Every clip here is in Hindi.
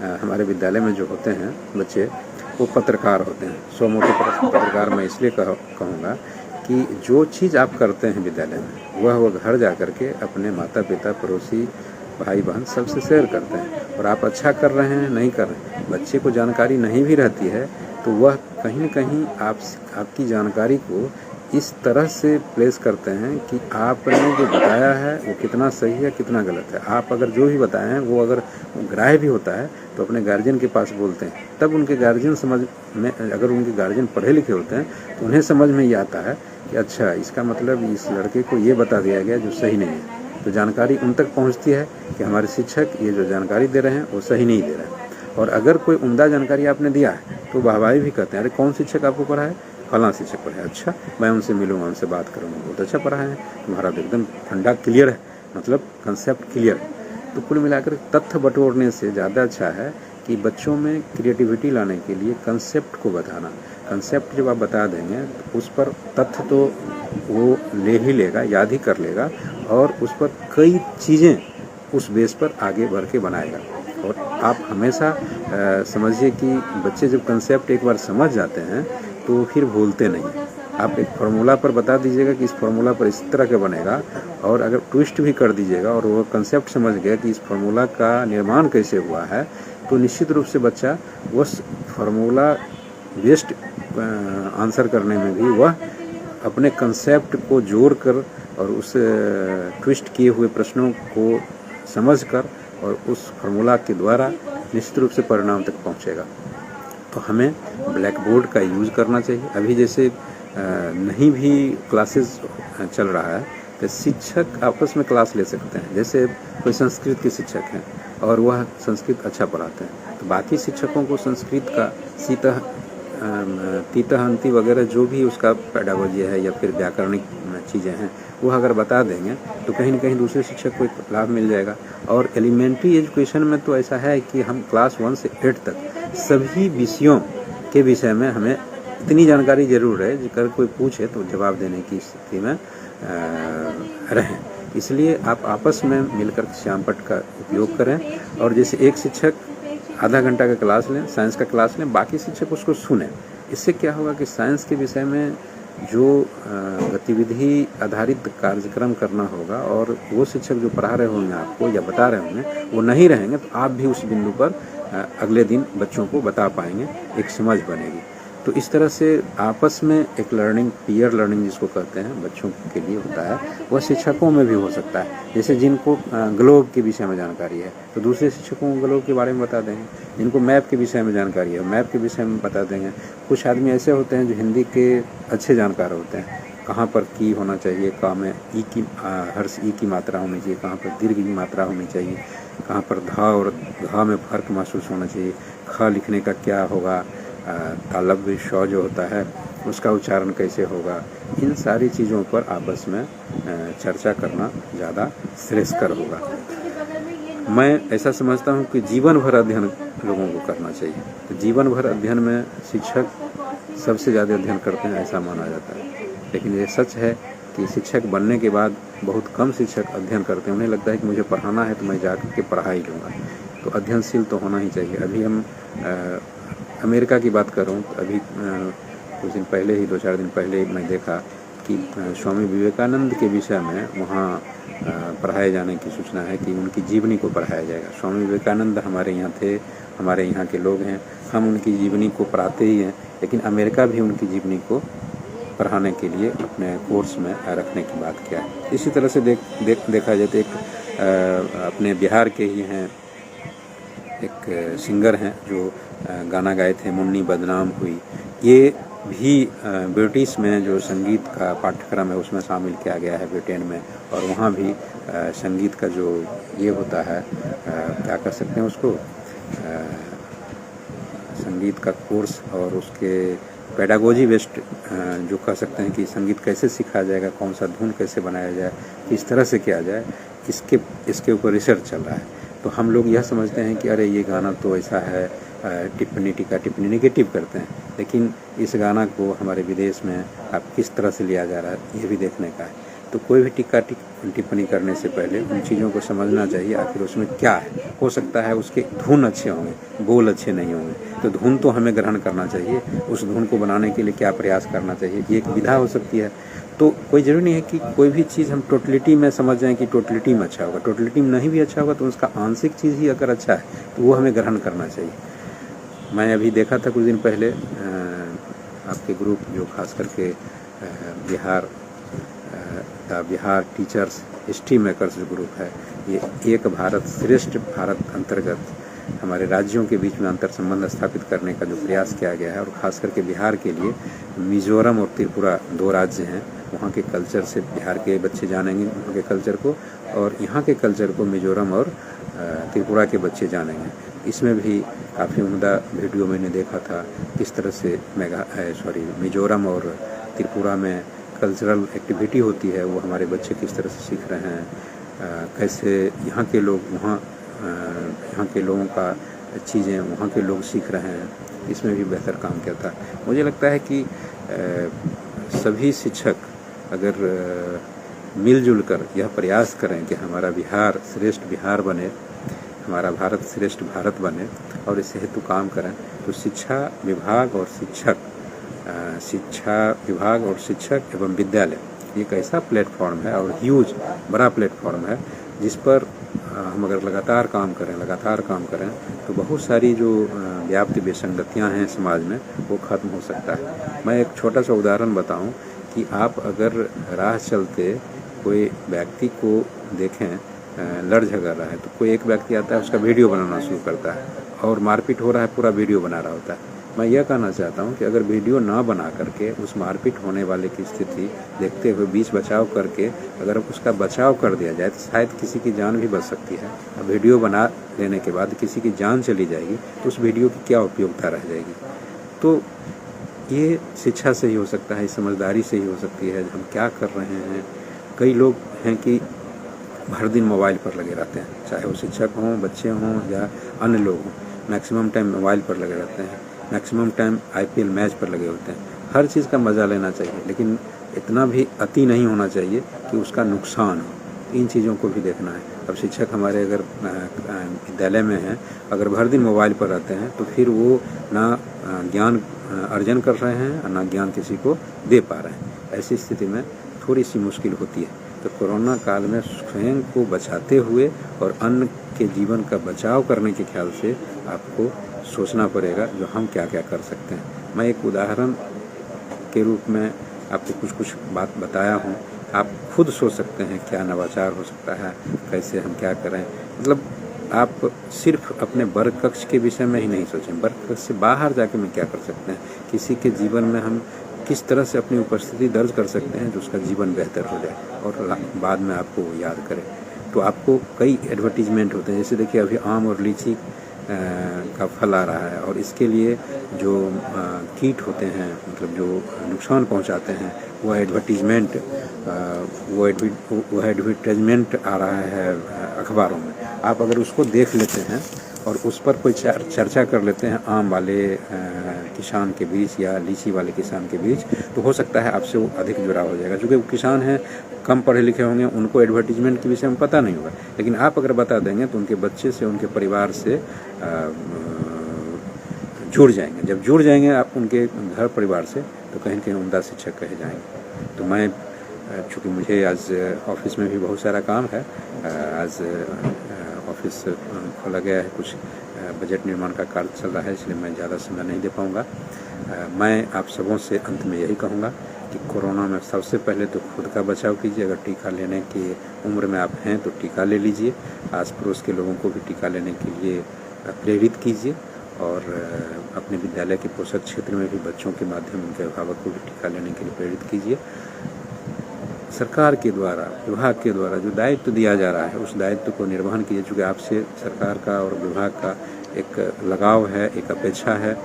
हमारे विद्यालय में जो होते हैं बच्चे, वो पत्रकार होते हैं। सौ मोटे पत्रकार मैं इसलिए कहूँगा कि जो चीज़ आप करते हैं विद्यालय में, वह घर जा कर के अपने माता पिता, पड़ोसी, भाई बहन सबसे शेयर करते हैं। और आप अच्छा कर रहे हैं, नहीं कर रहे हैं, बच्चे को जानकारी नहीं भी रहती है, तो वह कहीं न कहीं आपकी जानकारी को इस तरह से प्लेस करते हैं कि आपने जो बताया है वो कितना सही है, कितना गलत है। आप अगर जो भी बताए हैं वो अगर ग्राह्य भी होता है तो अपने गार्जियन के पास बोलते हैं, तब उनके गार्जियन समझ में, अगर उनके गार्जियन पढ़े लिखे होते हैं तो उन्हें समझ में ये आता है कि अच्छा, इसका मतलब इस लड़के को ये बता दिया गया जो सही नहीं है। तो जानकारी उन तक पहुँचती है कि हमारे शिक्षक ये जो जानकारी दे रहे हैं वो सही नहीं दे रहे हैं। और अगर कोई उम्दा जानकारी आपने दिया है तो वाहवाही भी करते हैं, अरे कौन शिक्षक आपको पढ़ा है? फलां शिक्षक पढ़ाए। अच्छा, मैं उनसे मिलूँगा, उनसे बात करूँगा, बहुत अच्छा पढ़ाए हैं, तुम्हारा तो एकदम फंडा क्लियर है, मतलब कंसेप्ट क्लियर है। तो कुल मिलाकर तथ्य बटोरने से ज़्यादा अच्छा है कि बच्चों में क्रिएटिविटी लाने के लिए कंसेप्ट को बताना। कंसेप्ट जब आप बता देंगे तो उस पर तथ्य तो वो ले ही लेगा, याद ही कर लेगा, और उस पर कई चीज़ें उस बेस पर आगे बढ़ के बनाएगा। और आप हमेशा समझिए कि बच्चे जब कंसेप्ट एक बार समझ जाते हैं तो फिर भूलते नहीं। आप एक फार्मूला पर बता दीजिएगा कि इस फार्मूला पर इस तरह का बनेगा, और अगर ट्विस्ट भी कर दीजिएगा और वो कंसेप्ट समझ गया कि इस फार्मूला का निर्माण कैसे हुआ है, तो निश्चित रूप से बच्चा उस फार्मूला बेस्ड आंसर करने में भी वह अपने कंसेप्ट को जोड़कर और उस ट्विस्ट किए हुए प्रश्नों को समझकर और उस फार्मूला के द्वारा निश्चित रूप से परिणाम तक पहुंचेगा। तो हमें ब्लैक बोर्ड का यूज़ करना चाहिए। अभी जैसे नहीं भी क्लासेस चल रहा है तो शिक्षक आपस में क्लास ले सकते हैं। जैसे कोई संस्कृत के शिक्षक हैं और वह संस्कृत अच्छा पढ़ाते हैं, तो बाकी शिक्षकों को संस्कृत का तीतः अंति वगैरह जो भी उसका पेडागोजी है या फिर व्याकरणिक चीज़ें हैं, वो अगर बता देंगे तो कहीं न कहीं दूसरे शिक्षक को एक लाभ मिल जाएगा। और एलिमेंट्री एजुकेशन में तो ऐसा है कि हम क्लास 1 से 8 तक सभी विषयों के विषय में हमें इतनी जानकारी ज़रूर है, अगर कोई पूछे तो जवाब देने की स्थिति में रहें। इसलिए आप आपस में मिलकर श्यामपट्ट का उपयोग करें, और जैसे एक शिक्षक आधा घंटा का क्लास लें, साइंस का क्लास लें, बाकी शिक्षक उसको सुनें। इससे क्या होगा कि साइंस के विषय में जो गतिविधि आधारित कार्यक्रम करना होगा, और वो शिक्षक जो पढ़ा रहे होंगे आपको या बता रहे होंगे वो नहीं रहेंगे, तो आप भी उस बिंदु पर अगले दिन बच्चों को बता पाएंगे, एक समझ बनेगी। तो इस तरह से आपस में एक लर्निंग, पीयर लर्निंग जिसको कहते हैं, बच्चों के लिए होता है, वह शिक्षकों में भी हो सकता है। जैसे जिनको ग्लोब के विषय में जानकारी है तो दूसरे शिक्षकों को ग्लोब के बारे में बता देंगे, जिनको मैप के विषय में जानकारी है मैप के विषय में बता देंगे। कुछ आदमी ऐसे होते हैं जो हिंदी के अच्छे जानकार होते हैं, कहाँ पर की होना चाहिए, कहाँ में ई की हर्ष ई की मात्रा होनी चाहिए, कहाँ पर दीर्घ की मात्रा होनी चाहिए, कहाँ पर धा और घा में फ़र्क महसूस होना चाहिए, ख लिखने का क्या होगा, तालव्य श जो होता है उसका उच्चारण कैसे होगा। इन सारी चीज़ों पर आपस में चर्चा करना ज़्यादा श्रेयस्कर होगा। मैं ऐसा समझता हूँ कि जीवन भर अध्ययन लोगों को करना चाहिए। तो जीवन भर अध्ययन में शिक्षक सबसे ज़्यादा अध्ययन करते हैं ऐसा माना जाता है, लेकिन ये सच है कि शिक्षक बनने के बाद बहुत कम शिक्षक अध्ययन करते हैं। उन्हें लगता है कि मुझे पढ़ाना है तो मैं जा कर के पढ़ा ही लूँगा। तो अध्ययनशील तो होना ही चाहिए। अभी हम अमेरिका की बात करूं तो अभी कुछ दिन पहले ही, 2-4 दिन पहले मैं देखा कि स्वामी विवेकानंद के विषय में वहाँ पढ़ाए जाने की सूचना है कि उनकी जीवनी को पढ़ाया जाएगा। स्वामी विवेकानंद हमारे यहाँ थे, हमारे यहाँ के लोग हैं, हम उनकी जीवनी को पढ़ाते ही हैं, लेकिन अमेरिका भी उनकी जीवनी को पढ़ाने के लिए अपने कोर्स में रखने की बात किया है। इसी तरह से देखा जाए तो एक अपने बिहार के ही हैं, एक सिंगर हैं जो गाना गाए थे, मुन्नी बदनाम हुई। ये भी ब्रिटिश में जो संगीत का पाठ्यक्रम है उसमें शामिल किया गया है, ब्रिटेन में, और वहाँ भी संगीत का जो ये होता है, क्या कर सकते हैं उसको, संगीत का कोर्स और उसके पेडागोजी बेस्ड जो कह सकते हैं कि संगीत कैसे सीखा जाएगा, कौन सा धुन कैसे बनाया जाए, किस तरह से किया जाए, इसके ऊपर रिसर्च चल रहा है। तो हम लोग यह समझते हैं कि अरे ये गाना तो ऐसा है, टिप्पणी टीका टिप्पणी नेगेटिव करते हैं, लेकिन इस गाना को हमारे विदेश में अब किस तरह से लिया जा रहा है ये भी देखने का है। तो कोई भी टिप्पणी करने से पहले उन चीज़ों को समझना चाहिए आखिर उसमें क्या है। हो सकता है उसके धुन अच्छे होंगे, बोल अच्छे नहीं होंगे, तो धुन तो हमें ग्रहण करना चाहिए। उस धुन को बनाने के लिए क्या प्रयास करना चाहिए, ये एक विधा हो सकती है। तो कोई ज़रूरी नहीं है कि कोई भी चीज़ हम टोटलिटी में समझ जाएं कि टोटलिटी में अच्छा होगा। टोटलिटी में नहीं भी अच्छा होगा तो उसका आंशिक चीज़ ही अगर अच्छा है तो वो हमें ग्रहण करना चाहिए। मैं अभी देखा था कुछ दिन पहले आपके ग्रुप जो खास करके बिहार टीचर्स हिस्ट्री मेकर्स जो ग्रुप है, ये एक भारत श्रेष्ठ भारत अंतर्गत हमारे राज्यों के बीच में अंतर संबंध स्थापित करने का जो प्रयास किया गया है, और ख़ास करके बिहार के लिए मिज़ोरम और त्रिपुरा 2 राज्य हैं, वहाँ के कल्चर से बिहार के बच्चे जानेंगे वहाँ के कल्चर को, और यहाँ के कल्चर को मिज़ोरम और त्रिपुरा के बच्चे जानेंगे। इसमें भी काफ़ी उम्दा वीडियो मैंने देखा था किस तरह से मिज़ोरम और त्रिपुरा में कल्चरल एक्टिविटी होती है, वो हमारे बच्चे किस तरह से सीख रहे हैं, कैसे यहाँ के लोग यहाँ के लोगों का चीज़ें वहाँ के लोग सीख रहे हैं, इसमें भी बेहतर काम किया था। मुझे लगता है कि सभी शिक्षक अगर मिलजुल कर यह प्रयास करें कि हमारा बिहार श्रेष्ठ बिहार बने, हमारा भारत श्रेष्ठ भारत बने, और इस हेतु काम करें, तो शिक्षा विभाग और शिक्षक एवं विद्यालय एक ऐसा प्लेटफॉर्म है और ह्यूज बड़ा प्लेटफॉर्म है जिस पर हम अगर लगातार काम करें तो बहुत सारी जो व्याप्त विसंगतियाँ हैं समाज में वो खत्म हो सकता है। मैं एक छोटा सा उदाहरण बताऊं कि आप अगर राह चलते कोई व्यक्ति को देखें लड़ झगड़ रहा है, तो कोई एक व्यक्ति आता है उसका वीडियो बनाना शुरू करता है और मारपीट हो रहा है पूरा वीडियो बना रहा होता है। मैं यह कहना चाहता हूं कि अगर वीडियो ना बना करके उस मारपीट होने वाले की स्थिति देखते हुए बीच बचाव करके अगर उसका बचाव कर दिया जाए तो शायद किसी की जान भी बच सकती है। अब वीडियो बना लेने के बाद किसी की जान चली जाएगी तो उस वीडियो की क्या उपयोगिता रह जाएगी। तो ये शिक्षा से ही हो सकता है, समझदारी से ही हो सकती है। हम क्या कर रहे हैं, कई लोग हैं कि भर दिन मोबाइल पर लगे रहते हैं, चाहे वो शिक्षक हों, बच्चे हों या अन्य लोग हों, मैक्सिमम टाइम मोबाइल पर लगे रहते हैं, मैक्सिमम टाइम IPL मैच पर लगे होते हैं। हर चीज़ का मज़ा लेना चाहिए, लेकिन इतना भी अति नहीं होना चाहिए कि उसका नुकसान हो। इन चीज़ों को भी देखना है। अब शिक्षक हमारे अगर विद्यालय में हैं, अगर भर दिन मोबाइल पर रहते हैं तो फिर वो ना ज्ञान अर्जन कर रहे हैं और ना ज्ञान किसी को दे पा रहे हैं। ऐसी स्थिति में थोड़ी सी मुश्किल होती है। तो कोरोना काल में स्वयं को बचाते हुए और अन्य के जीवन का बचाव करने के ख्याल से आपको सोचना पड़ेगा जो हम क्या क्या कर सकते हैं। मैं एक उदाहरण के रूप में आपको कुछ बात बताया हूँ, आप खुद सोच सकते हैं क्या नवाचार हो सकता है, कैसे हम क्या करें। मतलब आप सिर्फ अपने वर्ग कक्ष के विषय में ही नहीं सोचें, वर्ग कक्ष से बाहर जाके हम क्या कर सकते हैं, किसी के जीवन में हम किस तरह से अपनी उपस्थिति दर्ज कर सकते हैं जो उसका जीवन बेहतर हो जाए और बाद में आपको वो याद करें। तो आपको कई एडवर्टीजमेंट होते हैं, जैसे देखिए अभी आम और लीची का फल आ रहा है और इसके लिए जो कीट होते हैं, मतलब जो नुकसान पहुंचाते हैं, वो एडवर्टीजमेंट आ रहा है अखबारों में। आप अगर उसको देख लेते हैं और उस पर कोई चर्चा कर लेते हैं आम वाले किसान के बीच या लीची वाले किसान के बीच, तो हो सकता है आपसे वो अधिक जुड़ा हो जाएगा। क्योंकि वो किसान हैं, कम पढ़े लिखे होंगे, उनको एडवर्टीजमेंट के विषय में पता नहीं होगा, लेकिन आप अगर बता देंगे तो उनके बच्चे से, उनके परिवार से जुड़ जाएंगे। जब जुड़ जाएंगे आप उनके घर परिवार से, तो कहीं न कहीं उम्दा शिक्षक कहे जाएंगे। तो मैं चूँकि मुझे आज ऑफिस में भी बहुत सारा काम है, आज ऑफिस खोला गया है, कुछ बजट निर्माण का कार्य चल रहा है, इसलिए मैं ज़्यादा समय नहीं दे पाऊँगा। मैं आप सबों से अंत में यही कहूँगा कि कोरोना में सबसे पहले तो खुद का बचाव कीजिए। अगर टीका लेने की उम्र में आप हैं तो टीका ले लीजिए। आस पड़ोस के लोगों को भी टीका लेने के लिए प्रेरित कीजिए और अपने विद्यालय के पोषक क्षेत्र में भी बच्चों के माध्यम उनके अभिभावक को भी टीका लेने के लिए प्रेरित कीजिए। सरकार के द्वारा, विभाग के द्वारा जो दायित्व दिया जा रहा है, उस दायित्व को निर्वहन कीजिए। चूँकि आपसे सरकार का और विभाग का एक लगाव है, एक अपेक्षा है,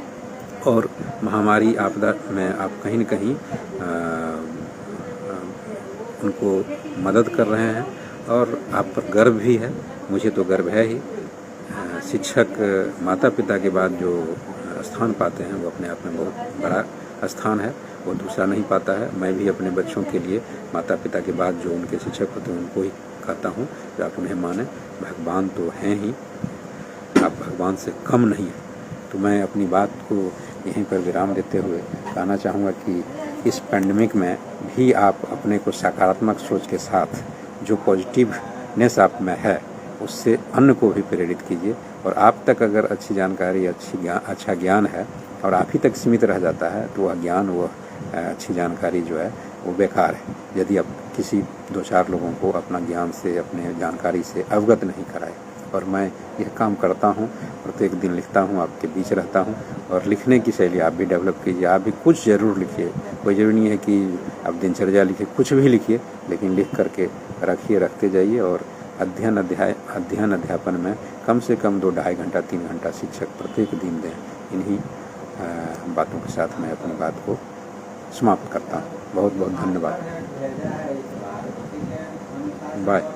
और महामारी आपदा में आप कहीं न कहीं उनको मदद कर रहे हैं और आप पर गर्व भी है। मुझे तो गर्व है ही। शिक्षक माता पिता के बाद जो स्थान पाते हैं वो अपने आप में बहुत बड़ा स्थान है वो दूसरा नहीं पाता है। मैं भी अपने बच्चों के लिए माता पिता के बाद जो उनके शिक्षक होते हैं उनको ही कहता हूँ कि आप उन्हें माने। भगवान तो हैं ही, आप भगवान से कम नहीं हैं। तो मैं अपनी बात को यहीं पर विराम देते हुए कहना चाहूँगा कि इस पैंडेमिक में भी आप अपने को सकारात्मक सोच के साथ जो पॉजिटिवनेस आप में है उससे अन्य को भी प्रेरित कीजिए। और आप तक अगर अच्छी जानकारी, अच्छा ज्ञान है और आप ही तक सीमित रह जाता है तो वह ज्ञान, वह अच्छी जानकारी जो है वो बेकार है यदि आप किसी 2-4 लोगों को अपना ज्ञान से, अपने जानकारी से अवगत नहीं कराए। और मैं यह काम करता हूँ, प्रत्येक दिन लिखता हूँ, आपके बीच रहता हूँ। और लिखने की शैली आप भी डेवलप कीजिए, आप भी कुछ ज़रूर लिखिए। कोई ज़रूरी नहीं है कि आप दिनचर्या लिखिए, कुछ भी लिखिए, लेकिन लिख करके रखिए, रखते जाइए। और अध्ययन अध्यापन में कम से कम 2-2.5 घंटा 3 घंटा शिक्षक प्रत्येक दिन दें। इन्हीं बातों के साथ मैं अपनी बात को समाप्त करता हूँ। बहुत बहुत धन्यवाद। बाय।